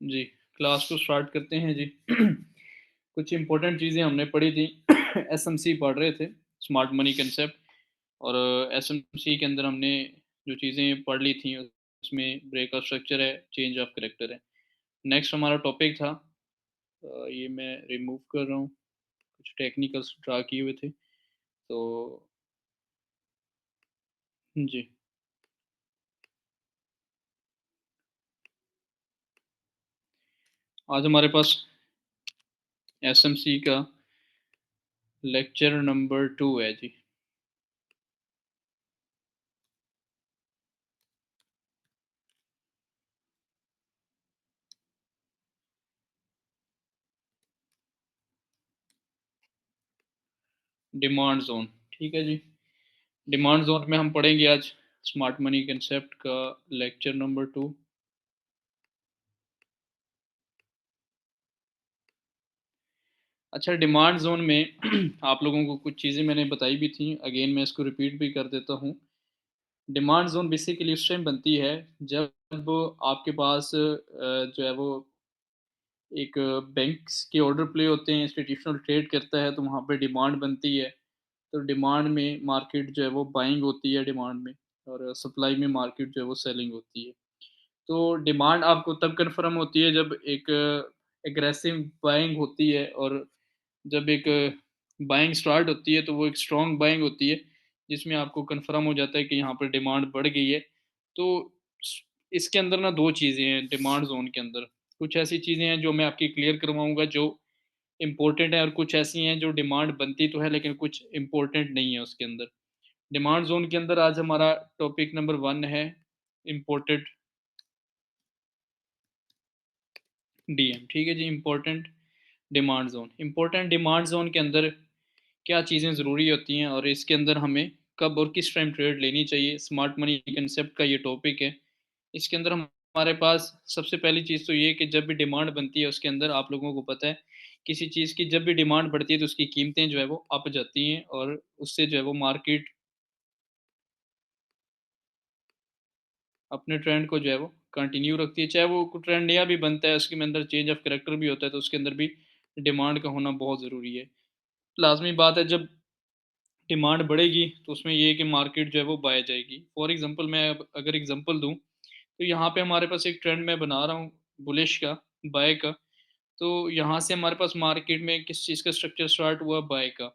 जी, class को start करते हैं जी। कुछ इम्पोर्टेंट चीज़ें हमने पढ़ी थी। एसएमसी पढ़ रहे थे, स्मार्ट मनी कंसेप्ट। और एसएमसी के अंदर हमने जो चीज़ें पढ़ ली थी, उसमें ब्रेक ऑफ स्ट्रक्चर है, चेंज ऑफ करैक्टर है। नेक्स्ट हमारा टॉपिक था, ये मैं रिमूव कर रहा हूँ, कुछ टेक्निकल्स ड्रा किए हुए थे। तो जी, आज हमारे पास एसएमसी का लेक्चर नंबर 2 है जी। डिमांड ज़ोन, ठीक है जी। डिमांड ज़ोन में हम पढ़ेंगे आज स्मार्ट मनी कंसेप्ट का लेक्चर नंबर 2। अच्छा, डिमांड ज़ोन में आप लोगों को कुछ चीज़ें मैंने बताई भी थी, अगेन मैं इसको रिपीट भी कर देता हूँ। डिमांड ज़ोन बेसिकली उस टाइम बनती है जब आपके पास जो है वो एक बैंक्स के ऑर्डर प्ले होते हैं, इंस्टीट्यूशनल ट्रेड करता है, तो वहाँ पे डिमांड बनती है। तो डिमांड में मार्केट जो है वो बाइंग होती है डिमांड में, और सप्लाई में मार्केट जो है वो सेलिंग होती है। तो डिमांड आपको तब कन्फर्म होती है जब एक एग्रेसिव बाइंग होती है, और जब एक बाइंग स्टार्ट होती है तो वो एक स्ट्रॉन्ग बाइंग होती है, जिसमें आपको कन्फर्म हो जाता है कि यहाँ पर डिमांड बढ़ गई है। तो स इसके अंदर ना 2 चीज़ें हैं डिमांड ज़ोन के अंदर। कुछ ऐसी चीज़ें हैं जो मैं आपकी क्लियर करवाऊँगा जो इम्पोर्टेंट है, और कुछ ऐसी हैं जो डिमांड बनती तो है लेकिन कुछ इम्पोर्टेंट नहीं है उसके अंदर। डिमांड ज़ोन के अंदर आज हमारा टॉपिक नंबर 1 है इम्पोर्टेड डीएम, ठीक है जी। Important demand zone, important demand zone के अंदर क्या चीज़ें ज़रूरी होती हैं, और इसके अंदर हमें कब और किस टाइम ट्रेड लेनी चाहिए, स्मार्ट मनी कंसेप्ट का ये टॉपिक है। इसके अंदर हमारे पास सबसे पहली चीज़ तो ये है कि जब भी डिमांड बनती है उसके अंदर आप लोगों को पता है, किसी चीज़ की जब भी डिमांड बढ़ती है तो उसकी कीमतें जो है वो अप जाती हैं, और उससे जो है वो मार्केट अपने ट्रेंड को जो है वो कंटिन्यू रखती है। चाहे वो ट्रेंड नया भी बनता है, उसके अंदर चेंज ऑफ कैरेक्टर भी होता है, तो उसके अंदर भी डिमांड का होना बहुत ज़रूरी है। लाज़मी बात है, जब डिमांड बढ़ेगी तो उसमें ये है कि मार्केट जो है वो बाय जाएगी। फॉर एग्ज़ाम्पल मैं अब अगर एग्ज़ाम्पल दूँ, तो यहाँ पे हमारे पास एक ट्रेंड मैं बना रहा हूँ बुलिश का, बाय का। तो यहाँ से हमारे पास मार्केट में किस चीज़ का स्ट्रक्चर स्टार्ट हुआ, बाय का।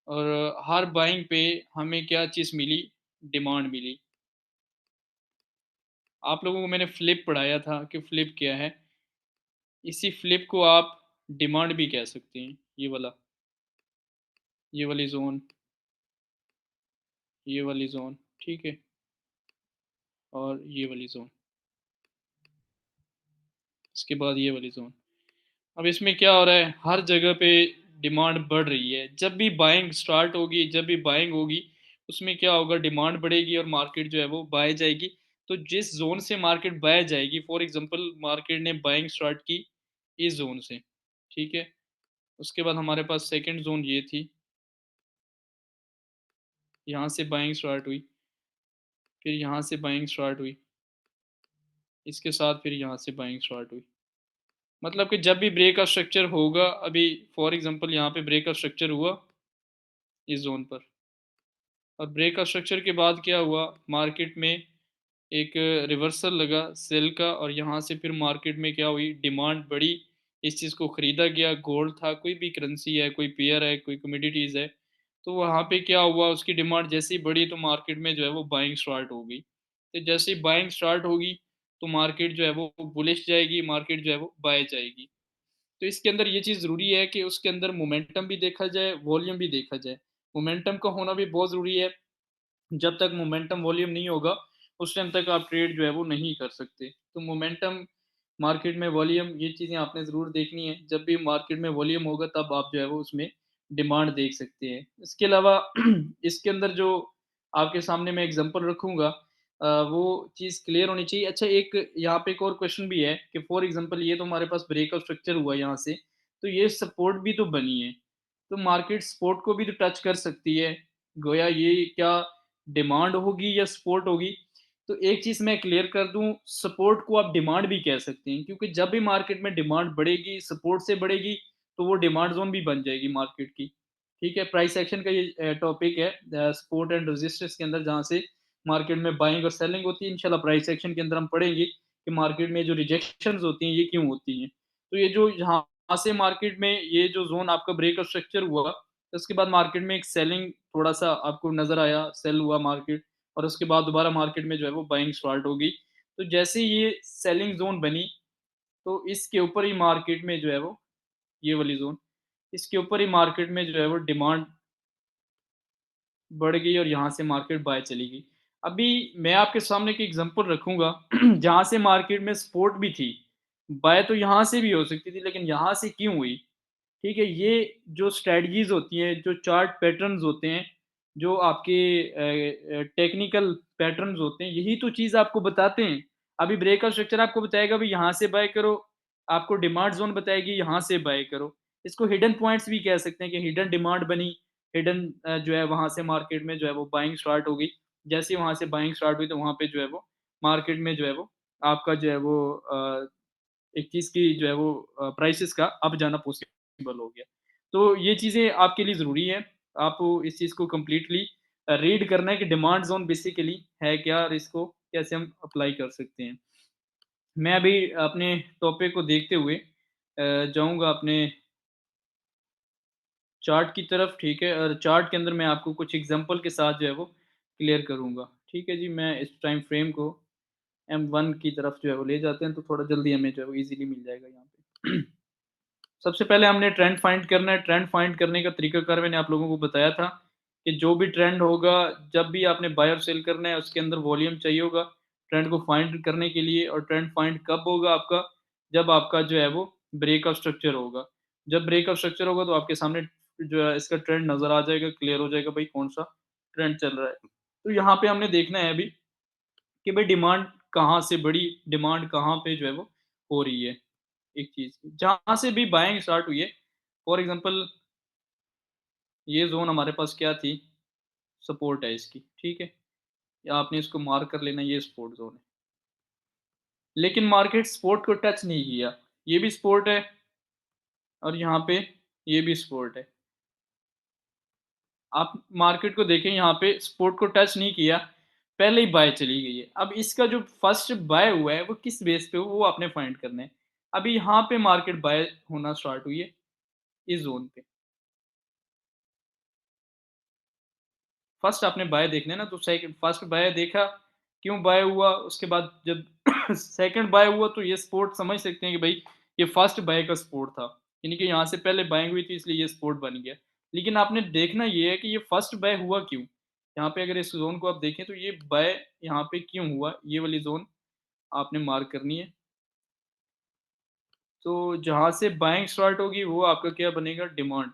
और हर बाइंग पे हमें क्या चीज़ मिली, डिमांड मिली। आप लोगों को मैंने फ्लिप पढ़ाया था कि फ्लिप क्या है। इसी फ्लिप को आप डिमांड भी कह सकते हैं, ये वाली ज़ोन, ये वाली ज़ोन, ठीक है? और ये वाली ज़ोन, इसके बाद ये वाली ज़ोन। अब इसमें क्या हो रहा है, हर जगह पे डिमांड बढ़ रही है। जब भी बाइंग स्टार्ट होगी, जब भी बाइंग होगी, उसमें क्या होगा, डिमांड बढ़ेगी और मार्केट जो है वो बाय जाएगी। तो जिस ज़ोन से मार्केट बाय जाएगी, फॉर एग्ज़ाम्पल मार्केट ने बाइंग स्टार्ट की इस ज़ोन से, ठीक है? उसके बाद हमारे पास सेकंड ज़ोन ये थी, यहाँ से बाइंग स्टार्ट हुई, फिर यहाँ से बाइंग स्टार्ट हुई, इसके साथ फिर यहाँ से बाइंग स्टार्ट हुई। मतलब कि जब भी ब्रेक ऑफ स्ट्रक्चर होगा, अभी फॉर एग्ज़ाम्पल यहाँ पे ब्रेक ऑफ स्ट्रक्चर हुआ इस ज़ोन पर, और ब्रेक ऑफ स्ट्रक्चर के बाद क्या हुआ, मार्केट में एक रिवर्सल लगा सेल का, और यहाँ से फिर मार्केट में क्या हुई, डिमांड बढ़ी, इस चीज़ को खरीदा गया। गोल्ड था, कोई भी करेंसी है, कोई पेयर है, कोई कमोडिटीज़ है, तो वहाँ पे क्या हुआ, उसकी डिमांड जैसे ही बढ़ी तो मार्केट में जो है वो बाइंग स्टार्ट हो गई। तो जैसे ही बाइंग स्टार्ट होगी तो मार्केट जो है वो बुलिश जाएगी, मार्केट जो है वो बाय जाएगी। तो इसके अंदर ये चीज़ ज़रूरी है कि उसके अंदर मोमेंटम भी देखा जाए, वॉल्यूम भी देखा जाए। मोमेंटम का होना भी बहुत ज़रूरी है। जब तक मोमेंटम वॉल्यूम नहीं होगा, उस टाइम तक आप ट्रेड जो है वो नहीं कर सकते। तो मोमेंटम, मार्केट में वॉल्यूम, ये चीज़ें आपने ज़रूर देखनी है। जब भी मार्केट में वॉल्यूम होगा तब आप जो है वो उसमें डिमांड देख सकते हैं। इसके अलावा इसके अंदर जो आपके सामने मैं एग्ज़ाम्पल रखूँगा, वो चीज़ क्लियर होनी चाहिए। अच्छा, एक यहाँ पे एक और क्वेश्चन भी है कि फॉर एग्ज़ाम्पल ये तो हमारे पास ब्रेकआउट स्ट्रक्चर हुआ यहाँ से, तो ये सपोर्ट भी तो बनी है। तो मार्केट सपोर्ट को भी तो टच कर सकती है। गोया ये क्या डिमांड होगी या सपोर्ट होगी? तो एक चीज़ मैं क्लियर कर दूँ, सपोर्ट को आप डिमांड भी कह सकते हैं क्योंकि जब भी मार्केट में डिमांड बढ़ेगी, सपोर्ट से बढ़ेगी, तो वो डिमांड ज़ोन भी बन जाएगी मार्केट की। ठीक है? प्राइस एक्शन का ये टॉपिक है सपोर्ट एंड रेजिस्टेंस के अंदर जहाँ से मार्केट में बाइंग और सेलिंग होती है। इंशाल्लाह प्राइस एक्शन के अंदर हम पढ़ेंगे कि मार्केट में जो रिजेक्शंस होती हैं, ये क्यों होती हैं। तो ये जो यहाँ से मार्केट में ये जो ज़ोन आपका ब्रेकआउट स्ट्रक्चर हुआ, उसके बाद मार्केट में एक सेलिंग थोड़ा-सा आपको नज़र आया, सेल हुआ मार्केट और उसके बाद दोबारा मार्केट में जो है वो बाइंग स्टार्ट हो गई। तो जैसे ही ये सेलिंग ज़ोन बनी, तो इसके ऊपर ही मार्केट में जो है वो ये वाली ज़ोन, इसके ऊपर ही मार्केट में जो है वो डिमांड बढ़ गई और यहाँ से मार्केट बाय चली गई। अभी मैं आपके सामने एक एग्ज़ाम्पल रखूँगा जहाँ से मार्केट में सपोर्ट भी थी। बाय तो यहाँ से भी हो सकती थी लेकिन यहाँ से क्यों हुई? ठीक है, ये जो स्ट्रैटेजीज़ होती हैं, जो चार्ट पैटर्न्स होते हैं, जो आपके टेक्निकल पैटर्न्स होते हैं, यही तो चीज़ आपको बताते हैं। अभी ब्रेकआउट स्ट्रक्चर आपको बताएगा भई यहाँ से बाय करो, आपको डिमांड ज़ोन बताएगी यहाँ से बाय करो। इसको हिडन पॉइंट्स भी कह सकते हैं कि हिडन डिमांड बनी, हिडन जो है वहाँ से मार्केट में जो है वो बाइंग स्टार्ट हो गई। जैसे ही वहाँ से बाइंग स्टार्ट हुई तो वहाँ पे जो है वो मार्केट में जो है वो आपका जो है वो एक चीज़ की जो है वो प्राइसेज़ का अप जाना पॉसिबल हो गया। तो ये चीज़ें आपके लिए ज़रूरी है। आपको इस चीज़ को कंप्लीटली रीड करना है कि डिमांड ज़ोन बेसिकली है क्या और इसको कैसे हम अप्लाई कर सकते हैं। मैं अभी अपने टॉपिक को देखते हुए जाऊँगा अपने चार्ट की तरफ, ठीक है? और चार्ट के अंदर मैं आपको कुछ एग्ज़ाम्पल के साथ जो है वो क्लियर करूँगा। ठीक है जी, मैं इस टाइम फ्रेम को M1 की तरफ जो है वो ले जाते हैं तो थोड़ा जल्दी हमें जो है वो ईज़िली मिल जाएगा यहाँ पे। सबसे पहले हमने ट्रेंड फाइंड करना है। ट्रेंड फाइंड करने का तरीकाकार मैंने आप लोगों को बताया था कि जो भी ट्रेंड होगा, जब भी आपने बाय और सेल करना है, उसके अंदर वॉल्यूम चाहिए होगा, ट्रेंड को फाइंड करने के लिए और ट्रेंड फाइंड कब होगा आपका? जब आपका जो है वो ब्रेकआउट स्ट्रक्चर होगा। जब ब्रेकआउट स्ट्रक्चर होगा तो आपके सामने जो है इसका ट्रेंड नज़र आ जाएगा, क्लियर हो जाएगा भाई कौन-सा ट्रेंड चल रहा है। तो यहाँ पे हमने देखना है अभी कि भाई डिमांड कहाँ से बढ़ी, डिमांड कहाँ पे जो है वो हो रही है, एक चीज़ की। जहाँ से भी बाइंग स्टार्ट हुई है, फॉर एग्ज़ाम्पल ये ज़ोन हमारे पास क्या थी, सपोर्ट है इसकी, ठीक है? या आपने इसको मार्क कर लेना ये सपोर्ट ज़ोन है। लेकिन मार्केट सपोर्ट को टच नहीं किया, ये भी सपोर्ट है और यहाँ पे ये भी सपोर्ट है। आप मार्केट को देखें यहाँ पे सपोर्ट को टच नहीं किया, पहले ही बाय चली गई है। अब इसका जो फर्स्ट बाय हुआ है वो किस बेस पे हुआ वो आपने फाइंड करना है। अभी यहाँ पे मार्केट बाय होना स्टार्ट हुई है, इस ज़ोन पे। फर्स्ट आपने बाय देखना है ना तो सेकंड फर्स्ट बाय देखा, क्यों बाय हुआ? उसके बाद जब सेकंड बाय हुआ तो ये सपोर्ट समझ सकते हैं कि भाई ये फर्स्ट बाय का सपोर्ट था। यानी कि यहाँ से पहले बाइंग हुई थी इसलिए ये सपोर्ट बन गया। लेकिन आपने देखना ये है कि ये फर्स्ट बाय हुआ क्यों? यहाँ पे अगर इस ज़ोन को आप देखें तो ये बाय यहाँ पे क्यों हुआ? ये वाली ज़ोन आपने मार्क करनी है। तो जहाँ से बाइंग स्टार्ट होगी वो आपका क्या बनेगा? डिमांड।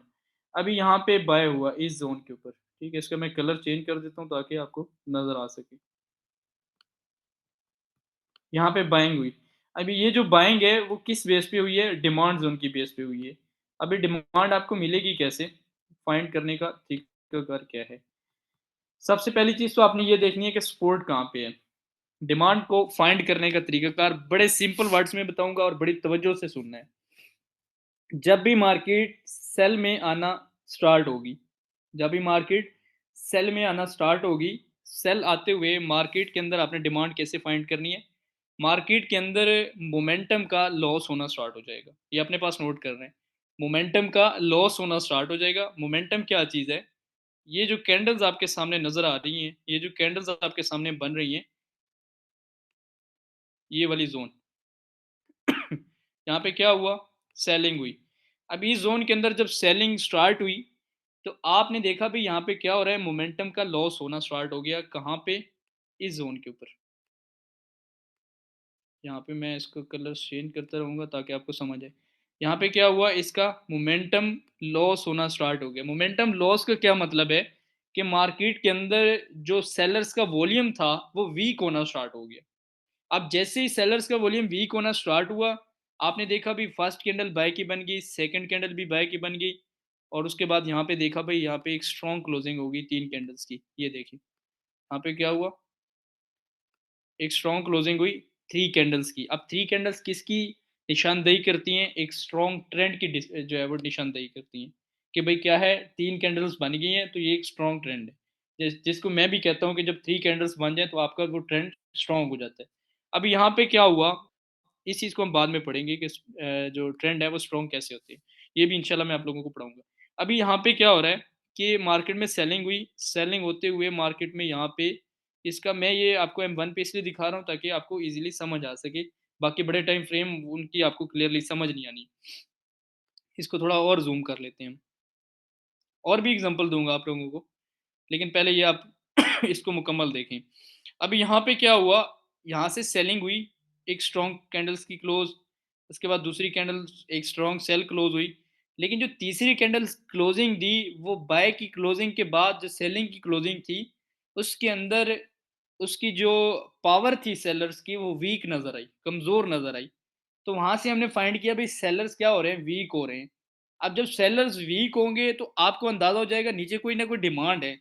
अभी यहाँ पे बाय हुआ इस ज़ोन के ऊपर, ठीक है? इसका मैं कलर चेंज कर देता हूँ ताकि आपको नज़र आ सके। यहाँ पे बाइंग हुई। अभी ये जो बाइंग है वो किस बेस पे हुई है? डिमांड ज़ोन की बेस पे हुई है। अभी डिमांड आपको मिलेगी कैसे? फाइंड करने का तरीकाकार क्या है? सबसे पहली चीज़ तो आपने ये देखनी है कि सपोर्ट कहाँ पे है। डिमांड को फाइंड करने का तरीकाकार बड़े सिंपल वर्ड्स में बताऊँगा और बड़ी तवज्जो से सुनना है। जब भी मार्केट सेल में आना स्टार्ट होगी, जब भी मार्केट सेल में आना स्टार्ट होगी, सेल आते हुए मार्केट के अंदर आपने डिमांड कैसे फाइंड करनी है? मार्केट के अंदर मोमेंटम का लॉस होना स्टार्ट हो जाएगा। ये अपने पास नोट कर रहे हैं। मोमेंटम का लॉस होना स्टार्ट हो जाएगा। मोमेंटम क्या चीज़ है? ये जो कैंडल्स आपके सामने नज़र आ रही हैं, ये जो कैंडल्स आपके सामने बन रही हैं, ये वाली ज़ोन। यहाँ पे क्या हुआ? सेलिंग हुई। अब इस ज़ोन के अंदर जब सेलिंग स्टार्ट हुई, तो आपने देखा भी यहाँ पे क्या हो रहा है? मोमेंटम का लॉस होना स्टार्ट हो गया। कहाँ पे? इस ज़ोन के ऊपर। यहाँ पे मैं इसको कलर चेंज करता रहूँगा ताकि आपको समझ आए। यहाँ पे क्या हुआ? इसका मोमेंटम लॉस होना स्टार्ट हो गया। मोमेंटम लॉस का क्या मतलब है? कि मार्केट के अंदर जो सेलर्स का वॉल्यूम था, वो वीक होना स्टार्ट हो गया। अब जैसे ही सेलर्स का वॉल्यूम वीक होना स्टार्ट हुआ, आपने देखा भी फर्स्ट कैंडल बाय की बन गई, सेकंड कैंडल भी बाय की बन गई और उसके बाद यहाँ पे देखा भाई यहाँ पे एक स्ट्रॉन्ग क्लोजिंग होगी 3 कैंडल्स की। ये देखिए, यहाँ पे क्या हुआ? एक स्ट्रॉन्ग क्लोजिंग हुई 3 कैंडल्स की। अब 3 कैंडल्स किसकी निशानदेही करती हैं? एक स्ट्रॉन्ग ट्रेंड की जो है वो निशानदेही करती हैं, कि भई क्या है 3 कैंडल्स बन गई हैं तो ये एक स्ट्रॉन्ग ट्रेंड है। जिसको मैं भी कहता हूँ कि जब 3 कैंडल्स बन जाएँ तो आपका वो ट्रेंड स्ट्रॉन्ग हो जाता है। अब यहाँ पे क्या हुआ, इस चीज़ को हम बाद में पढ़ेंगे कि जो ट्रेंड है वो स्ट्रॉन्ग कैसे होती है। ये भी इंशाल्लाह मैं आप लोगों को पढ़ाऊँगा। अभी यहाँ पे क्या हो रहा है कि मार्केट में सेलिंग हुई, सेलिंग होते हुए मार्केट में यहाँ पे इसका मैं ये आपको M1 पे इसलिए दिखा रहा हूँ ताकि आपको ईज़िली समझ आ सके। बाकी बड़े टाइम फ्रेम उनकी आपको क्लियरली समझ नहीं आनी। इसको थोड़ा और ज़ूम कर लेते हैं हम। और भी एग्ज़ाम्पल दूँगा आप लोगों को, लेकिन पहले ये आप इसको मुकम्मल देखें। अभी यहाँ पे क्या हुआ, यहाँ से सेलिंग हुई, एक स्ट्रॉन्ग कैंडल्स की क्लोज़, उसके बाद दूसरी कैंडल एक स्ट्रॉन्ग सेल क्लोज़ हुई। लेकिन जो तीसरी कैंडल्स क्लोज़िंग दी, वो बाय की क्लोज़िंग के बाद जो सेलिंग की क्लोज़िंग थी, उसके अंदर उसकी जो पावर थी सेलर्स की वो वीक नज़र आई, कमज़ोर नज़र आई। तो वहाँ से हमने फाइंड किया भई सेलर्स क्या हो रहे हैं, वीक हो रहे हैं। अब जब सेलर्स वीक होंगे तो आपको अंदाज़ा हो जाएगा नीचे कोई ना कोई डिमांड है।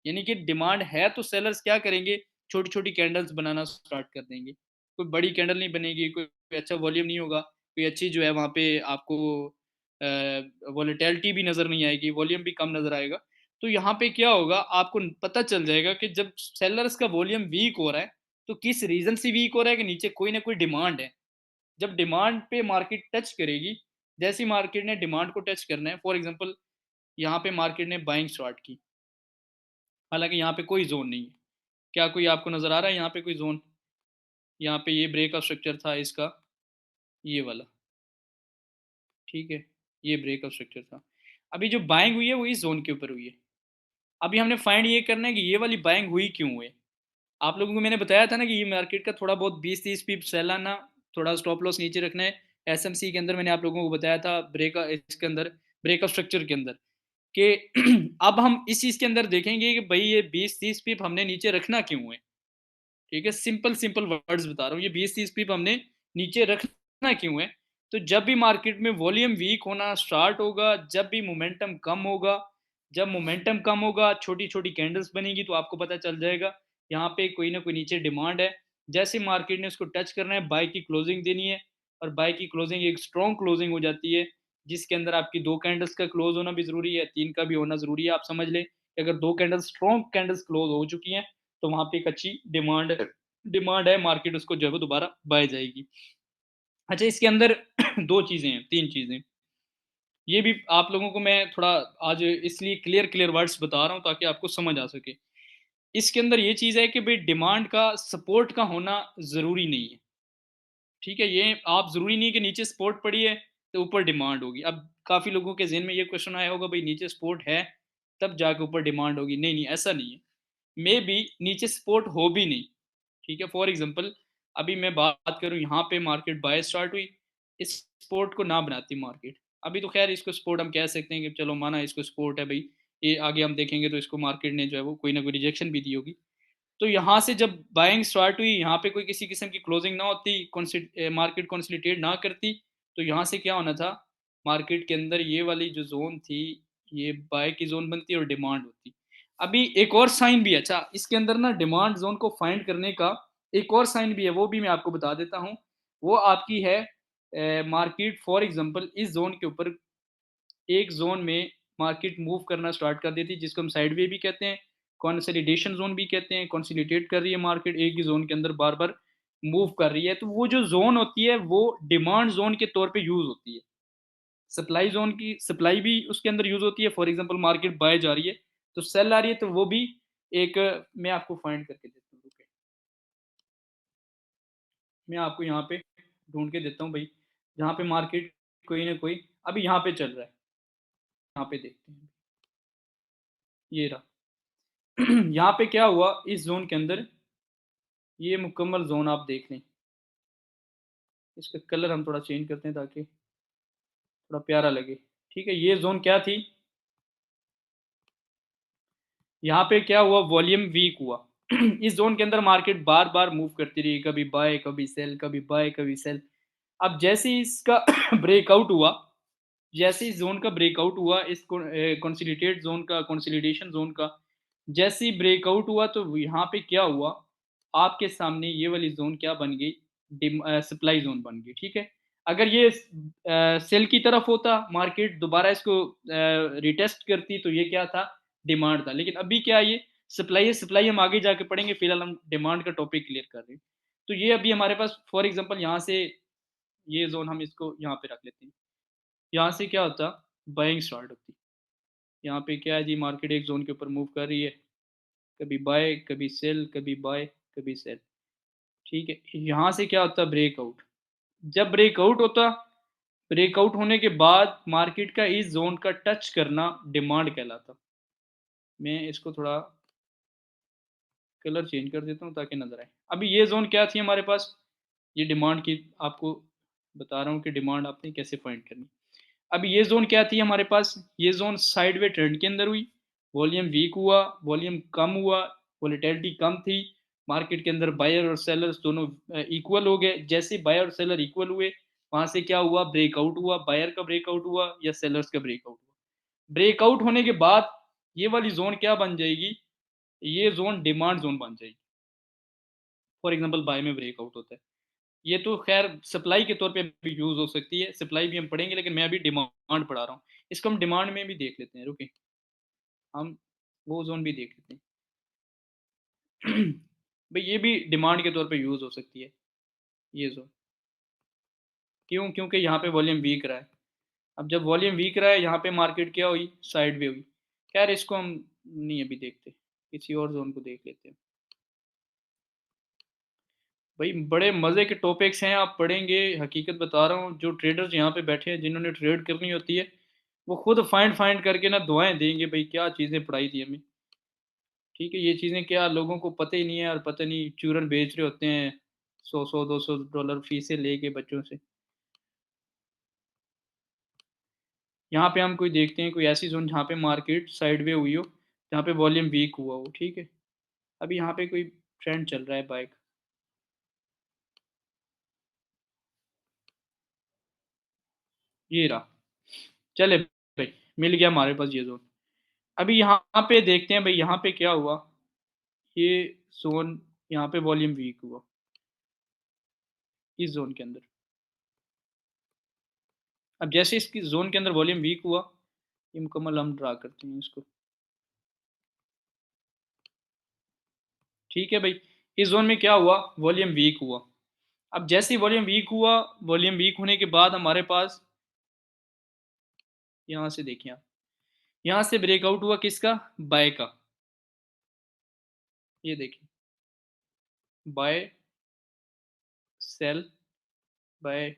यानी कि डिमांड है तो सेलर्स क्या करेंगे, छोटी-छोटी कैंडल्स बनाना स्टार्ट कर देंगे। कोई बड़ी कैंडल नहीं बनेगी, कोई अच्छा वॉल्यूम नहीं होगा, कोई अच्छी जो है वहाँ पे आपको वोलेटिलिटी भी नज़र नहीं आएगी, वॉल्यूम भी कम नज़र आएगा। तो यहाँ पे क्या होगा, आपको पता चल जाएगा कि जब सेलर्स का वॉल्यूम वीक हो रहा है, तो किस रीज़न से वीक हो रहा है कि नीचे कोई ना कोई डिमांड है। जब डिमांड पे मार्केट टच करेगी, जैसे ही मार्केट ने डिमांड को टच करना है, फॉर एग्ज़ाम्पल यहाँ पे मार्केट ने बाइंग स्टार्ट की, हालाँकि यहाँ पे कोई ज़ोन नहीं है। क्या कोई आपको नज़र आ रहा है यहाँ पे कोई ज़ोन? यहाँ पे ये ब्रेक ऑफ स्ट्रक्चर था इसका, ये वाला, ठीक है? ये ब्रेक ऑफ स्ट्रक्चर था। अभी जो बाइंग हुई है वो इस ज़ोन के ऊपर हुई है। अभी हमने फाइंड ये करना है कि ये वाली बाइंग हुई क्यों है? आप लोगों को मैंने बताया था ना कि ये मार्केट का थोड़ा बहुत 20-30 पिप सेल आना, थोड़ा स्टॉप लॉस नीचे रखना है। एसएमसी के अंदर मैंने आप लोगों को बताया था इसके अंदर ब्रेक ऑफ स्ट्रक्चर के अंदर कि अब हम इस चीज़ के अंदर देखेंगे कि भई ये 20-30 पिप हमने नीचे रखना क्यों है? ठीक है, सिंपल सिंपल वर्ड्स बता रहा हूँ, ये 20-30 पिप हमने नीचे रखना क्यों है? तो जब भी मार्केट में वॉल्यूम वीक होना स्टार्ट होगा, जब भी मोमेंटम कम होगा, जब मोमेंटम कम होगा, छोटी-छोटी कैंडल्स बनेगी तो आपको पता चल जाएगा, यहाँ पे कोई ना कोई नीचे डिमांड है। जैसे मार्केट ने उसको टच करना है, बाय की क्लोजिंग देनी है और बाय की क्लोजिंग एक स्ट्रॉन्ग क्लोजिंग हो जाती है, जिसके अंदर आपकी 2 कैंडल्स का क्लोज़ होना भी ज़रूरी है, 3 का भी होना ज़रूरी है। आप समझ लें कि अगर 2 कैंडल्स स्ट्रॉन्ग कैंडल्स क्लोज़ हो चुकी हैं, तो वहाँ पे एक अच्छी डिमांड है, मार्केट उसको जो है वो दोबारा बाय जाएगी। अच्छा, इसके अंदर 2 चीज़ें हैं, 3 चीज़ें, ये भी आप लोगों को मैं थोड़ा आज इसलिए क्लियर वर्ड्स बता रहा हूँ ताकि आपको समझ आ सके। इसके अंदर ये चीज़ है कि भई डिमांड का सपोर्ट का होना ज़रूरी नहीं है, ठीक है? ये आप ज़रूरी नहीं है कि नीचे सपोर्ट पड़ी है, तो ऊपर डिमांड होगी। अब काफ़ी लोगों के ज़हन में ये क्वेश्चन आया होगा भई नीचे सपोर्ट है, तब जाके ऊपर डिमांड होगी। नहीं, नहीं ऐसा नहीं है। मेबी नीचे सपोर्ट हो भी नहीं। ठीक है, फॉर एग्जांपल अभी मैं बात करूँ यहाँ पे मार्केट बाय स्टार्ट हुई, इस सपोर्ट को ना बनाती मार्केट। अभी तो खैर इसको सपोर्ट हम कह सकते हैं कि चलो माना इसको सपोर्ट है भाई, ये आगे हम देखेंगे तो इसको मार्केट ने जो है वो कोई ना कोई रिजेक्शन भी दी होगी। तो यहाँ से जब बाइंग स्टार्ट हुई, यहाँ पे कोई किसी किस्म की क्लोजिंग ना होती, मार्केट कंसोलिडेट ना करती, तो यहाँ से क्या होना था, मार्केट के अंदर ये वाली जो ज़ोन थी, ये बाय की ज़ोन बनती और डिमांड होती। अभी एक और साइन भी है, अच्छा इसके अंदर ना डिमांड ज़ोन को फाइंड करने का एक और साइन भी है, वो भी मैं आपको बता देता हूँ। वो आपकी है मार्केट फॉर एग्ज़ाम्पल इस ज़ोन के ऊपर एक ज़ोन में मार्केट मूव करना स्टार्ट कर देती है, जिसको हम साइडवे भी कहते हैं, कंसोलिडेशन ज़ोन भी कहते हैं, कंसोलिडेट कर रही है मार्केट एक ही ज़ोन के अंदर बार-बार मूव कर रही है, तो वो जो ज़ोन होती है वो डिमांड ज़ोन के तौर पे यूज़ होती है। सप्लाई ज़ोन की सप्लाई भी उसके अंदर यूज़ होती है, फॉर एग्ज़ाम्पल मार्केट बाय जा रही है, तो सेल आ रही है तो वो भी एक मैं आपको फाइंड करके देता हूँ, रुकिए। मैं आपको यहाँ पे ढूँढ के देता हूँ भई, जहाँ पे मार्केट कोई ना कोई अभी यहाँ पे चल रहा है, यहाँ पे देखते हैं, ये रहा। यहाँ पे क्या हुआ इस ज़ोन के अंदर, ये मुकम्मल ज़ोन आप देख लें। इसका कलर हम थोड़ा चेंज करते हैं ताकि थोड़ा प्यारा लगे। ठीक है, ये ज़ोन क्या थी? यहाँ पे क्या हुआ वॉल्यूम वीक हुआ। इस ज़ोन के अंदर मार्केट बार-बार मूव करती रही, कभी बाय, कभी सेल, कभी बाय, कभी सेल। अब जैसे ही इसका ब्रेकआउट हुआ, जैसे ही ज़ोन का ब्रेकआउट हुआ, इसको कंसोलिडेशन ज़ोन का, जैसे ही ब्रेकआउट हुआ तो यहाँ पे क्या हुआ, आपके सामने ये वाली ज़ोन क्या बन गई, सप्लाई ज़ोन बन गई, ठीक है? अगर ये सेल की तरफ होता, मार्केट दोबारा इसको रिटेस्ट करती तो ये क्या था, डिमांड था। लेकिन अभी क्या है ये सप्लाई है, सप्लाई हम आगे जाके पढ़ेंगे, फिलहाल हम डिमांड का टॉपिक क्लियर कर रहे हैं। तो ये अभी हमारे पास फॉर एग्ज़ाम्पल यहाँ से ये ज़ोन हम इसको यहाँ पे रख लेते हैं। यहाँ से क्या होता, बाइंग स्टार्ट होती। यहाँ पे क्या है जी, मार्केट एक ज़ोन के ऊपर मूव कर रही है, कभी बाय, कभी सेल, कभी बाय, कभी सेल, ठीक है? यहाँ से क्या होता है, ब्रेकआउट। जब ब्रेकआउट होता, ब्रेकआउट होने के बाद मार्केट का इस ज़ोन का टच करना डिमांड कहलाता। मैं इसको थोड़ा कलर चेंज कर देता हूँ ताकि नज़र आए। अभी ये ज़ोन क्या थी हमारे पास, ये डिमांड की आपको बता रहा हूँ कि डिमांड आपने कैसे फाइंड करनी। अभी ये ज़ोन क्या थी हमारे पास, ये ज़ोन साइडवे ट्रेंड के अंदर हुई, वॉल्यूम वीक हुआ, वॉल्यूम कम हुआ, वोलेटिलिटी कम थी, मार्केट के अंदर बायर और सेलर्स दोनों इक्वल हो गए। जैसे बायर और सेलर इक्वल हुए, वहाँ से क्या हुआ, ब्रेकआउट हुआ, बायर का ब्रेकआउट हुआ या सेलर्स का ब्रेकआउट हुआ। ब्रेकआउट होने के बाद ये वाली ज़ोन क्या बन जाएगी, ये ज़ोन डिमांड ज़ोन बन जाएगी। फॉर एग्ज़ाम्पल बाय में ब्रेकआउट होता है। ये तो ख़ैर सप्लाई के तौर पे भी यूज़ हो सकती है, सप्लाई भी हम पढ़ेंगे लेकिन मैं अभी डिमांड पढ़ा रहा हूँ। इसको हम डिमांड में भी देख लेते हैं, रुकिए, हम वो ज़ोन भी देख लेते हैं। भई ये भी डिमांड के तौर पे यूज़ हो सकती है, ये ज़ोन। क्यों? क्योंकि यहाँ पे वॉल्यूम वीक रहा है। अब जब वॉल्यूम वीक रहा है, यहाँ पे मार्केट क्या हुई, साइडवे हुई। ख़ैर इसको हम नहीं अभी देखते, किसी और ज़ोन को देख लेते हैं। भाई बड़े मज़े के टॉपिक्स हैं, आप पढ़ेंगे, हकीकत बता रहा हूँ, जो ट्रेडर्स यहाँ पे बैठे हैं, जिन्होंने ट्रेड करनी होती है, वो खुद फाइंड फाइंड करके ना दुआएँ देंगे, भाई क्या चीज़ें पढ़ाई थी हमें। ठीक है, ये चीज़ें क्या लोगों को पता ही नहीं है और पता नहीं चूरन बेच रहे होते हैं, 100-100 $200 फीसें लेके बच्चों से। यहाँ पे हम कोई देखते हैं, कोई ऐसी ज़ोन जहाँ पे मार्केट साइडवे हुई हो, जहाँ पे वॉल्यूम वीक हुआ हो, ठीक है? अभी यहाँ पे कोई ट्रेंड चल रहा है बाय का, ये रहा, चले भाई, मिल गया हमारे पास ये ज़ोन। अभी यहाँ पे देखते हैं भाई, यहाँ पे क्या हुआ, ये ज़ोन, यहाँ पे वॉल्यूम वीक हुआ, इस ज़ोन के अंदर। अब जैसे इसकी ज़ोन के अंदर वॉल्यूम वीक हुआ, ये मुकम्मल हम ड्रा करते हैं इसको, ठीक है भाई? इस ज़ोन में क्या हुआ, वॉल्यूम वीक हुआ। अब जैसे ही वॉल्यूम वीक हुआ, वॉल्यूम वीक होने के बाद हमारे पास, यहाँ से देखिए आप, यहाँ से ब्रेकआउट हुआ किसका, बाय का। ये देखिए, बाय, सेल, बाय,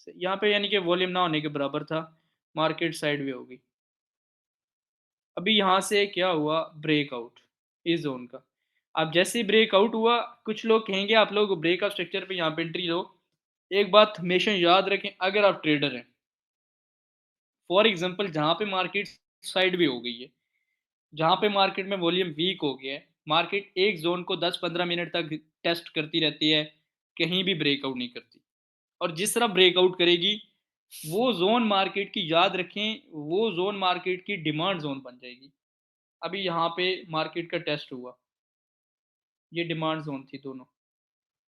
यहाँ पे यानी कि वॉल्यूम ना होने के बराबर था, मार्केट साइडवे हो गई। अभी यहाँ से क्या हुआ, ब्रेकआउट इस जोन का। अब जैसे ही ब्रेकआउट हुआ, कुछ लोग कहेंगे आप लोग ब्रेकआउट स्ट्रक्चर पे यहाँ पे एंट्री लो। एक बात हमेशा याद रखें, अगर आप ट्रेडर हैं, फॉर एग्जांपल जहाँ पे मार्केट साइडवे हो गई है, जहाँ पे मार्केट में वॉल्यूम वीक हो गया है, मार्केट एक जोन को 10-15 मिनट तक टेस्ट करती रहती है, कहीं भी ब्रेकआउट नहीं करती। और जिस तरह ब्रेकआउट करेगी, वो जोन मार्केट की याद रखें, वो जोन मार्केट की डिमांड जोन बन जाएगी। अभी यहाँ पे मार्केट का टेस्ट हुआ, ये डिमांड जोन थी दोनों,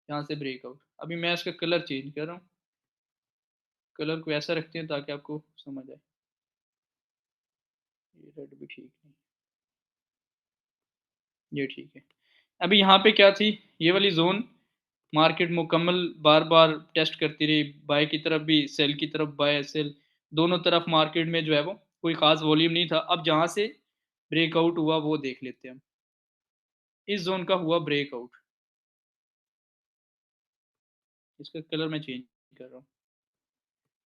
यहाँ से ब्रेकआउट। अभी मैं इसका कलर चेंज कर रहा हूँ, कलर को ऐसा रखते हैं ताकि आपको समझ आए। ये रेड भी ठीक है, ये ठीक है। अभी यहाँ पे क्या थी, ये वाली जोन मार्केट मुकम्मल बार बार टेस्ट करती रही, बाय की तरफ भी, सेल की तरफ, बाय सेल, दोनों तरफ मार्केट में जो है वो कोई खास वॉल्यूम नहीं था। अब जहाँ से ब्रेकआउट हुआ वो देख लेते हैं हम। इस जोन का हुआ ब्रेकआउट, इसका कलर मैं चेंज कर रहा हूँ।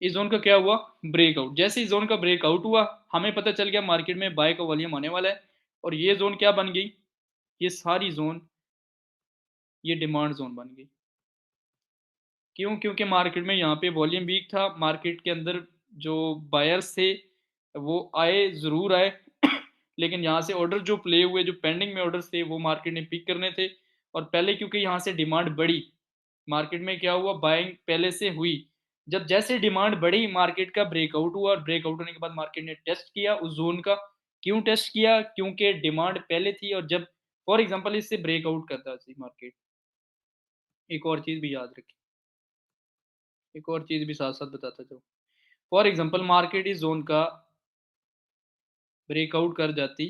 इस जोन का क्या हुआ, ब्रेकआउट। जैसे इस जोन का ब्रेकआउट हुआ, हमें पता चल गया मार्केट में बाय का वॉल्यूम आने वाला है, और ये जोन क्या बन गई, ये सारी जोन, ये डिमांड जोन बन गई। क्यों? क्योंकि मार्केट में यहाँ पे वॉल्यूम वीक था, मार्केट के अंदर जो बायर्स थे वो आए, ज़रूर आए, लेकिन यहाँ से ऑर्डर जो प्ले हुए, जो पेंडिंग में ऑर्डर्स थे, वो मार्केट ने पिक करने थे। और पहले क्योंकि यहाँ से डिमांड बढ़ी, मार्केट में क्या हुआ, बाइंग पहले से हुई। जब जैसे डिमांड बढ़ी, मार्केट का ब्रेकआउट हुआ, और ब्रेकआउट होने के बाद मार्केट ने टेस्ट किया उस जोन का। क्यों टेस्ट किया? क्योंकि डिमांड पहले थी, और जब फॉर एग्जांपल इससे ब्रेकआउट करता थी मार्केट, एक और चीज़ भी याद रखें, एक और चीज़ भी साथ-साथ बताता जाऊँ। फॉर एग्ज़ाम्पल मार्केट इस ज़ोन का ब्रेकआउट कर जाती,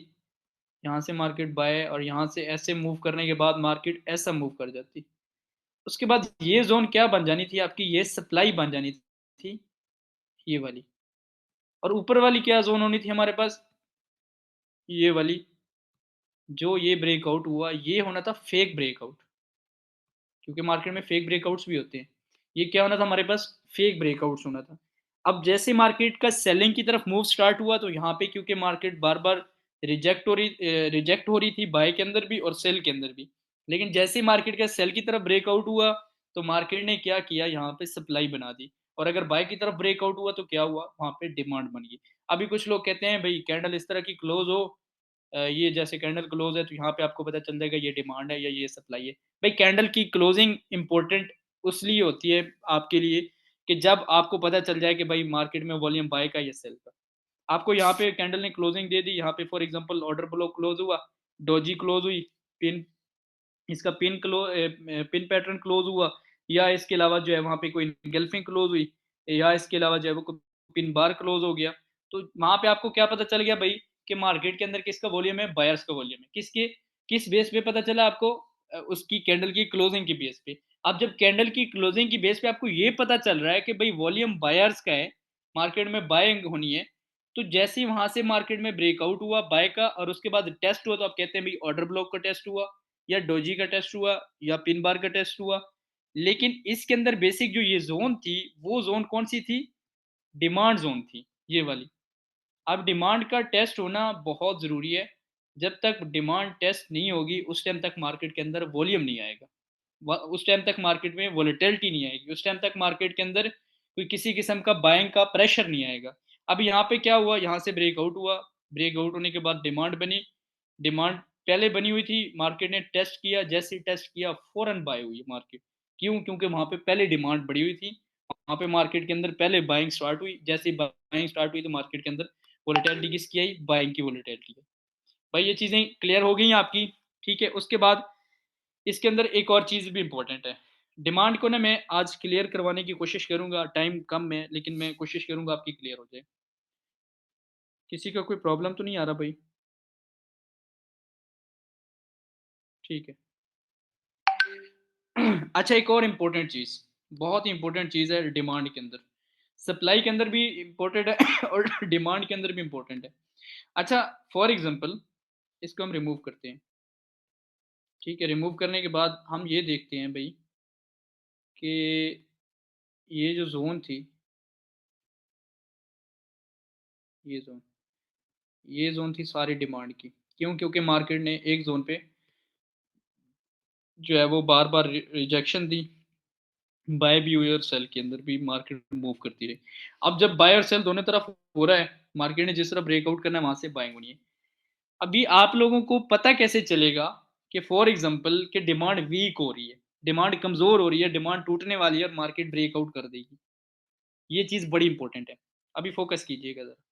यहाँ से मार्केट बाय और यहाँ से ऐसे मूव करने के बाद मार्केट ऐसा मूव कर जाती। उसके बाद ये ज़ोन क्या बन जानी थी आपकी, ये सप्लाई बन जानी थी, ये वाली। और ऊपर वाली क्या ज़ोन होनी थी हमारे पास, ये वाली। जो ये ब्रेकआउट हुआ, ये होना था फेक ब्रेकआउट, क्योंकि मार्केट में फेक ब्रेकआउट्स भी होते हैं। ये क्या होना था हमारे पास, फेक ब्रेकआउट्स होना था। अब जैसे मार्केट का सेलिंग की तरफ मूव स्टार्ट हुआ, तो यहाँ पे क्योंकि मार्केट बार-बार रिजेक्ट हो रही थी बाय के अंदर भी और सेल के अंदर भी। लेकिन जैसे ही मार्केट का सेल की तरफ ब्रेकआउट हुआ, तो मार्केट ने क्या किया, यहाँ पे सप्लाई बना दी। और अगर बाय की तरफ ब्रेकआउट हुआ तो क्या हुआ, वहाँ पे डिमांड बन गई। अभी कुछ लोग कहते हैं भई कैंडल इस तरह की क्लोज़ हो, ये जैसे कैंडल क्लोज़ है तो यहाँ पे आपको पता चल जाएगा ये डिमांड है या ये सप्लाई है। भाई कैंडल की क्लोजिंग इम्पोर्टेंट उसलिए होती है आपके लिए कि जब आपको पता चल जाए कि भाई मार्केट में वॉल्यूम बाय का या सेल का। आपको यहाँ पे कैंडल ने क्लोजिंग दे दी, यहाँ पे for example order flow close हुआ, डोजी क्लोज हुई, पिन इसका पिन पैटर्न क्लोज हुआ, या इसके अलावा जो है वहाँ पे कोई एंगल्फिंग क्लोज हुई, या इसके अलावा जो है वो पिन बार क्लोज हो गया। तो वहाँ पे आपको क्या पता चल गया भाई कि मार्केट के अंदर किसका वॉल्यूम है, बायर्स का वॉल्यूम है। किस बेस पे पता चला आपको, उसकी कैंडल की क्लोजिंग की बेस पे। अब जब कैंडल की क्लोजिंग की बेस पे आपको ये पता चल रहा है कि भाई वॉल्यूम बायर्स का है, मार्केट में बाइंग होनी है, तो जैसे ही वहां से मार्केट में ब्रेकआउट हुआ बाय का और उसके बाद टेस्ट हुआ, तो आप कहते हैं भाई ऑर्डर ब्लॉक का टेस्ट हुआ, या डोजी का टेस्ट हुआ, या पिन बार का टेस्ट हुआ। लेकिन इसके अंदर बेसिक जो ये जोन थी, वो जोन कौन सी थी, डिमांड जोन थी, ये वाली। अब डिमांड का टेस्ट होना बहुत ज़रूरी है। जब तक डिमांड टेस्ट नहीं होगी, उस टाइम तक मार्केट के अंदर वॉल्यूम नहीं आएगा। उस टाइम तक मार्केट में वॉलेटिलिटी नहीं आएगी, उस टाइम तक मार्केट के अंदर कोई किसी किस्म का बाइंग का प्रेशर नहीं आएगा। अब यहाँ पे क्या हुआ, यहाँ से ब्रेकआउट हुआ, ब्रेकआउट होने के बाद डिमांड बनी, डिमांड पहले बनी हुई थी, मार्केट ने टेस्ट किया, जैसे ही टेस्ट किया फौरन बाय हुई मार्केट। क्यों, क्योंकि वहाँ पे पहले डिमांड बढ़ी हुई थी, वहाँ पे मार्केट के अंदर पहले बाइंग स्टार्ट हुई, जैसे ही बाइंग स्टार्ट हुई तो मार्केट के अंदर वॉलेटिलिटी किसकी आई, बाइंग की वॉलेटिलिटी आई। भाई ये चीज़ें क्लियर हो गई आपकी, ठीक है। उसके बाद इसके अंदर एक और चीज़ भी इम्पोर्टेंट है। डिमांड को ना मैं आज क्लियर करवाने की कोशिश करूँगा, टाइम कम है लेकिन मैं कोशिश करूँगा आपकी क्लियर हो जाए। किसी का कोई प्रॉब्लम तो नहीं आ रहा भाई? ठीक है। अच्छा, एक और इम्पोर्टेंट चीज़, बहुत ही इम्पोर्टेंट चीज़ है डिमांड के अंदर। सप्लाई के अंदर भी इम्पोर्टेंट है और डिमांड के अंदर भी इम्पोर्टेंट है। अच्छा, फॉर एग्ज़ाम्पल इसको हम रिमूव करते हैं, ठीक है? रिमूव करने के बाद हम ये देखते हैं भई कि ये जो ज़ोन थी, ये ज़ोन ये ज़ोन थी सारी डिमांड की। क्यों? क्योंकि मार्केट ने एक ज़ोन पे जो है वो बार-बार रिजेक्शन दी, बाय भी हुई और सेल के अंदर भी मार्केट मूव करती रही। अब जब बाय और सेल दोनों तरफ हो रहा है, मार्केट ने जिस तरफ ब्रेकआउट करना है वहाँ से बाइंग होनी है। अभी आप लोगों को पता कैसे चलेगा कि फॉर एग्ज़ाम्पल कि डिमांड वीक हो रही है, डिमांड कमज़ोर हो रही है, डिमांड टूटने वाली है और मार्केट ब्रेकआउट कर देगी। ये चीज़ बड़ी इंपॉर्टेंट है। अभी फ़ोकस कीजिएगा ज़रा।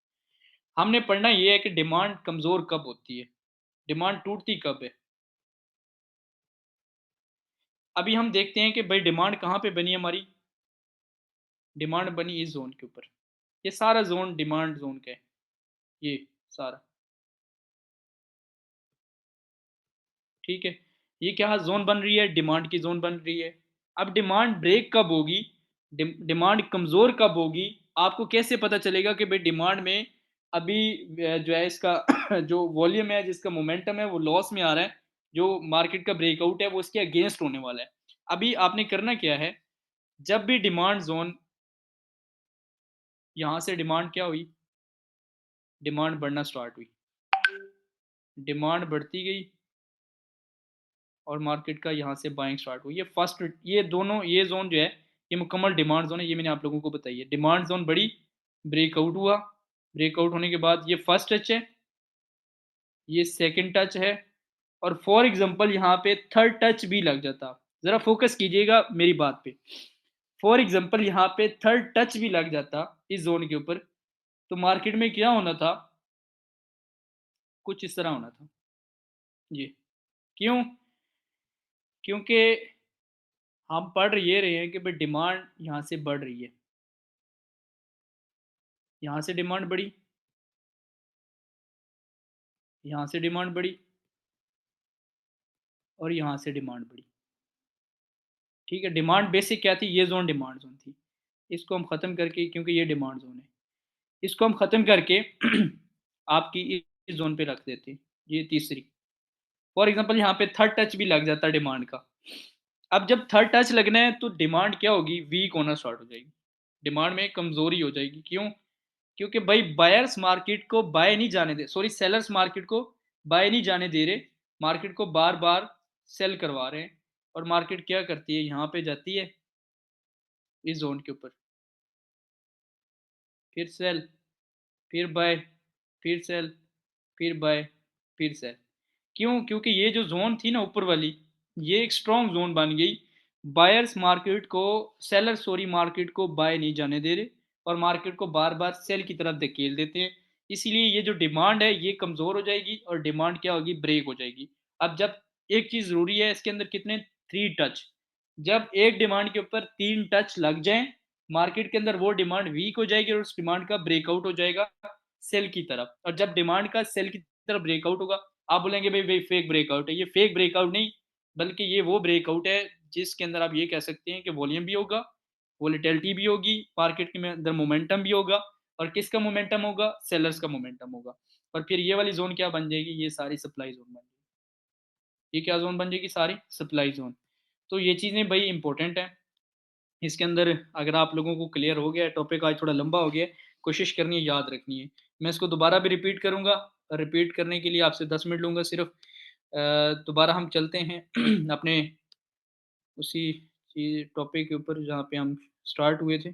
हमने पढ़ना ये है कि डिमांड कमज़ोर कब होती है, डिमांड टूटती कब है। अभी हम देखते हैं कि भाई डिमांड कहाँ पे बनी हमारी, डिमांड बनी इस ज़ोन के ऊपर। ये सारा ज़ोन डिमांड ज़ोन का है, ये सारा, ठीक है। ये क्या ज़ोन बन रही है, डिमांड की ज़ोन बन रही है। अब डिमांड ब्रेक कब होगी, डिमांड कमज़ोर कब होगी, आपको कैसे पता चलेगा कि भाई डिमांड में अभी जो है इसका जो वॉल्यूम है, जिसका मोमेंटम है वो लॉस में आ रहा है, जो मार्केट का ब्रेकआउट है वो इसके अगेंस्ट होने वाला है। अभी आपने करना क्या है, जब भी डिमांड ज़ोन, यहाँ से डिमांड क्या हुई, डिमांड बढ़ना स्टार्ट हुई, डिमांड बढ़ती गई और मार्केट का यहाँ से बाइंग स्टार्ट हुई। ये दोनों, ये जोन जो है ये मुकम्मल डिमांड जोन है, ये मैंने आप लोगों को बताई है। डिमांड जोन बड़ी, ब्रेकआउट हुआ, ब्रेकआउट होने के बाद ये फर्स्ट टच है, ये सेकंड टच है, और फॉर एग्जांपल यहाँ पे थर्ड टच भी लग जाता। ज़रा फोकस कीजिएगा मेरी बात पे। फॉर एग्जांपल यहाँ पे थर्ड टच भी लग जाता इस जोन के ऊपर, तो मार्केट में क्या होना था, कुछ इस तरह होना था। जी। क्यों? क्योंकि हम पढ़ ये रहे हैं कि भाई डिमांड यहाँ से बढ़ रही है, यहाँ से डिमांड बढ़ी, यहाँ से डिमांड बढ़ी और यहाँ से डिमांड बढ़ी। ठीक है, डिमांड बेसिक क्या थी, ये जोन डिमांड जोन थी। इसको हम ख़त्म करके, क्योंकि ये डिमांड जोन है, इसको हम ख़त्म करके आपकी इस जोन पे रख देते हैं, ये तीसरी। फॉर एग्जांपल यहाँ पे थर्ड टच भी लग जाता है डिमांड का। अब जब थर्ड टच लगना है तो डिमांड क्या होगी, वीक होना स्टार्ट हो जाएगी, डिमांड में कमजोरी हो जाएगी। क्यों? क्योंकि भाई बायर्स मार्केट को बाय नहीं जाने दे, सॉरी सेलर्स मार्केट को बाय नहीं जाने दे रहे, मार्केट को बार बार सेल करवा रहे हैं। और मार्केट क्या करती है, यहाँ पे जाती है इस जोन के ऊपर, फिर सेल, फिर बाय, फिर सेल, फिर बाय, फिर सेल। क्यों? क्योंकि ये जो जोन थी ना ऊपर वाली, ये एक स्ट्रॉन्ग जोन बन गई। बायर्स मार्केट को, सेलर सॉरी मार्केट को बाय नहीं जाने दे रहे और मार्केट को बार बार सेल की तरफ धकेल देते हैं। इसीलिए ये जो डिमांड है ये कमजोर हो जाएगी और डिमांड क्या होगी, ब्रेक हो जाएगी। अब जब, एक चीज जरूरी है इसके अंदर, कितने, थ्री टच। जब एक डिमांड के ऊपर तीन टच लग जाएं, मार्केट के अंदर वो डिमांड वीक हो जाएगी और उस डिमांड का ब्रेकआउट हो जाएगा सेल की तरफ। और जब डिमांड का सेल की तरफ ब्रेकआउट होगा, आप बोलेंगे भाई भाई फेक ब्रेकआउट है, ये फेक ब्रेकआउट नहीं, बल्कि ये वो ब्रेकआउट है जिसके अंदर आप ये कह सकते हैं कि वॉल्यूम भी होगा, वोलेटिलिटी भी होगी, मार्केट के अंदर मोमेंटम भी होगा। और किसका मोमेंटम होगा, सेलर्स का मोमेंटम होगा। और फिर ये वाली जोन क्या बन जाएगी, ये सारी सप्लाई जोन बन जाएगी। ये क्या जोन बन जाएगी, सारी सप्लाई जोन। तो ये चीज़ें भाई इंपॉर्टेंट है इसके अंदर। अगर आप लोगों को क्लियर हो गया, टॉपिक आज थोड़ा लंबा हो गया, कोशिश करनी है याद रखनी है। मैं इसको दोबारा भी रिपीट करूंगा, रिपीट करने के लिए आपसे 10 मिनट लूंगा सिर्फ। दोबारा हम चलते हैं अपने उसी चीज टॉपिक के ऊपर जहाँ पे हम स्टार्ट हुए थे।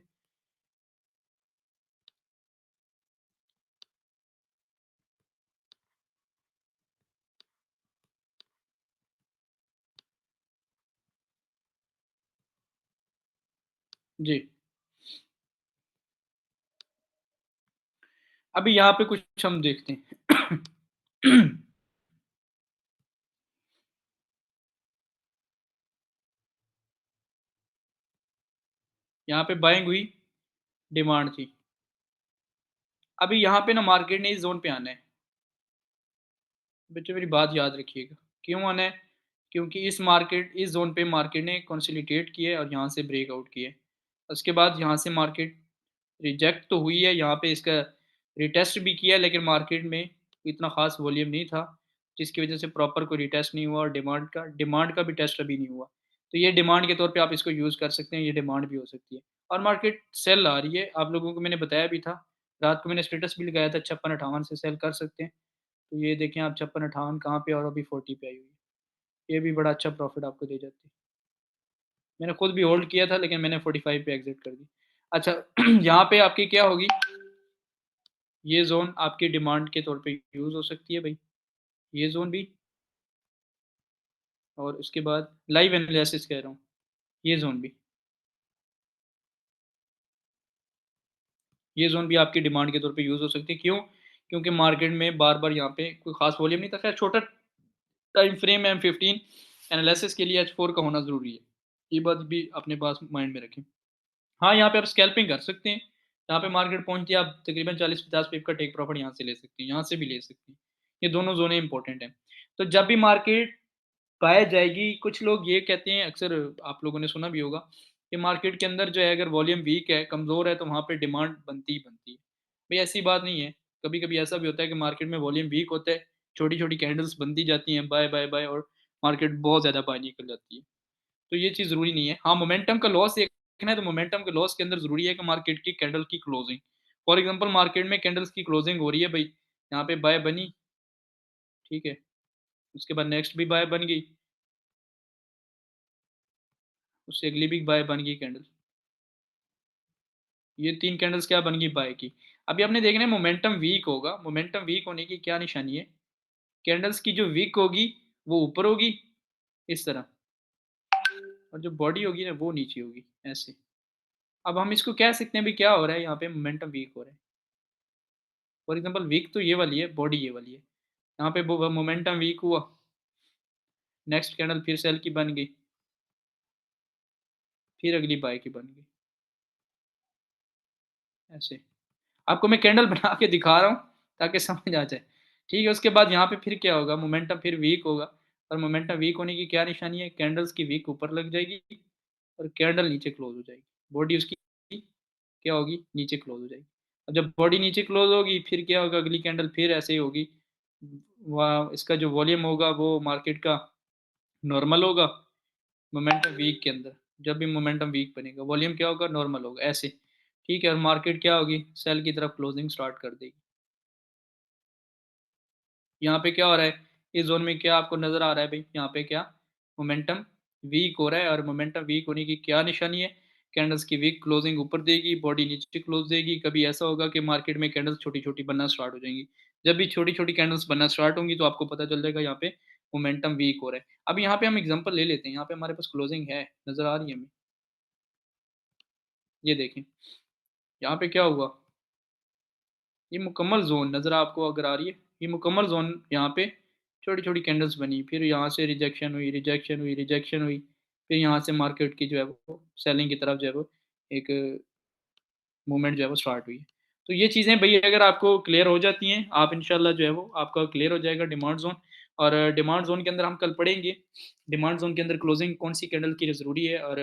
जी, अभी यहाँ पे कुछ हम देखते हैं। यहाँ पे बाइंग हुई, डिमांड थी। अभी यहाँ पे ना मार्केट ने इस जोन पे आना है। बच्चों मेरी बात याद रखिएगा, क्यों आना है, क्योंकि इस जोन पे मार्केट ने कंसोलिडेट किया है और यहाँ से ब्रेकआउट किया है। उसके बाद यहाँ से मार्केट रिजेक्ट तो हुई है, यहाँ पे इसका रिटेस्ट भी किया लेकिन मार्केट में इतना खास वॉल्यूम नहीं था, जिसकी वजह से प्रॉपर कोई रिटेस्ट नहीं हुआ और डिमांड का भी टेस्ट अभी नहीं हुआ। तो ये डिमांड के तौर पे आप इसको यूज़ कर सकते हैं, ये डिमांड भी हो सकती है। और मार्केट सेल आ रही है, आप लोगों को मैंने बताया भी था, रात को मैंने स्टेटस भी लगाया था, 56-58 से सेल कर सकते हैं। तो ये देखें आप, 56-58 कहाँ पे और अभी 40 पे आई हुई है। ये भी बड़ा अच्छा प्रॉफिट आपको दे जाती है। मैंने खुद भी होल्ड किया था लेकिन मैंने 45 पे एग्जिट कर दी। अच्छा, यहाँ पे आपकी क्या होगी, ये जोन आपकी डिमांड के तौर पे यूज़ हो सकती है भाई, ये जोन भी। और उसके बाद लाइव एनालिसिस कह रहा हूँ, ये जोन भी, ये जोन भी आपकी डिमांड के तौर पे यूज़ हो सकती है। क्यों? क्योंकि मार्केट में बार बार यहाँ पे कोई खास वॉल्यूम नहीं था। खैर छोटा टाइम फ्रेम M15 एनालिसिस के लिए H4 का होना ज़रूरी है, ये बात भी अपने पास माइंड में रखें। हाँ, यहाँ पे आप स्कैल्पिंग कर सकते हैं, यहाँ पे मार्केट पहुंची, आप तकरीबन 40-50 पिप का टेक प्रॉफिट यहाँ से ले सकते हैं, यहाँ से भी ले सकते हैं। ये दोनों जोनें इंपॉर्टेंट हैं। तो जब भी मार्केट पाया जाएगी, कुछ लोग ये कहते हैं, अक्सर आप लोगों ने सुना भी होगा कि मार्केट के अंदर जो है अगर वॉल्यूम वीक है, कमज़ोर है, तो वहाँ पे डिमांड बनती ही बनती है। भाई ऐसी बात नहीं है, कभी कभी ऐसा भी होता है कि मार्केट में वॉल्यूम वीक होता है, छोटी छोटी कैंडल्स बनती जाती हैं, बाय बाय बाय, और मार्केट बहुत ज़्यादा बाय निकल जाती है। तो ये चीज़ ज़रूरी नहीं है। हाँ, मोमेंटम का लॉस देखना है तो मोमेंटम के लॉस के अंदर ज़रूरी है कि मार्केट की कैंडल की क्लोजिंग, फॉर एग्जांपल मार्केट में कैंडल्स की क्लोजिंग हो रही है भाई, यहाँ पे बाय बनी, ठीक है, उसके बाद नेक्स्ट भी बाय बन गई, उससे अगली भी बाय बन गई कैंडल, ये तीन कैंडल्स क्या बन गई, बाय की। अभी आपने देखना है मोमेंटम वीक होगा, मोमेंटम वीक होने की क्या निशानी है, कैंडल्स की जो वीक होगी वो ऊपर होगी इस तरह, और जो बॉडी होगी ना वो नीचे होगी ऐसे। अब हम इसको कह सकते हैं भी क्या हो रहा है, यहाँ पे मोमेंटम वीक हो रहा है। फॉर एग्जांपल वीक तो ये वाली है, बॉडी ये वाली है, यहाँ पे मोमेंटम वीक हुआ, नेक्स्ट कैंडल फिर सेल की बन गई, फिर अगली बाय की बन गई, ऐसे। आपको मैं कैंडल बना के दिखा रहा हूँ ताकि समझ आ जाए। ठीक है, उसके बाद यहाँ पे फिर क्या होगा, मोमेंटम फिर वीक होगा और मोमेंटम वीक होने की क्या निशानी है, कैंडल्स की वीक ऊपर लग जाएगी और कैंडल नीचे क्लोज़ हो जाएगी। बॉडी उसकी क्या होगी, नीचे क्लोज़ हो जाएगी। अब जब बॉडी नीचे क्लोज़ होगी फिर क्या होगा, अगली कैंडल फिर ऐसे ही होगी। वहाँ इसका जो वॉल्यूम होगा वो मार्केट का नॉर्मल होगा मोमेंटम वीक के अंदर। जब भी मोमेंटम वीक बनेगा वॉल्यूम क्या होगा, नॉर्मल होगा ऐसे। ठीक है, और मार्केट क्या होगी, सेल की तरफ क्लोजिंग स्टार्ट कर देगी। यहाँ पे क्या हो रहा है, इस जोन में क्या आपको नज़र आ रहा है भाई, यहाँ पे क्या मोमेंटम वीक हो रहा है और मोमेंटम वीक होने की क्या निशानी है, कैंडल्स की वीक क्लोजिंग ऊपर देगी, बॉडी नीचे क्लोज देगी। कभी ऐसा होगा कि मार्केट में कैंडल्स छोटी-छोटी बनना स्टार्ट हो जाएंगी। जब भी छोटी-छोटी कैंडल्स बनना स्टार्ट होंगी तो आपको पता चल जाएगा यहाँ पे मोमेंटम वीक हो रहा है। अब यहाँ पे हम एग्जांपल ले लेते हैं, यहाँ पे हमारे पास क्लोजिंग है, नज़र आ रही है हमें। ये देखें, यहाँ पे क्या हुआ, ये मुकम्मल ज़ोन नज़र आपको अगर आ रही है, ये मुकम्मल ज़ोन यहाँ पे छोटी-छोटी कैंडल्स बनी, फिर यहाँ से रिजेक्शन हुई, रिजेक्शन हुई, रिजेक्शन हुई, फिर यहाँ से मार्केट की जो है वो सेलिंग की तरफ जो है वो एक मूवमेंट जो है वो स्टार्ट हुई। तो ये चीज़ें भई अगर आपको क्लियर हो जाती हैं, आप इंशाल्लाह जो है वो आपका क्लियर हो जाएगा डिमांड ज़ोन। और डिमांड ज़ोन के अंदर हम कल पढ़ेंगे, डिमांड ज़ोन के अंदर क्लोजिंग कौन-सी कैंडल की ज़रूरी है और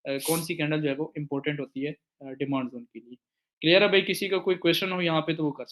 कौन-सी कैंडल जो है वो इम्पोर्टेंट होती है डिमांड ज़ोन के लिए। क्लियर है भई, किसी का कोई क्वेश्चन हो यहाँ पे तो वो कर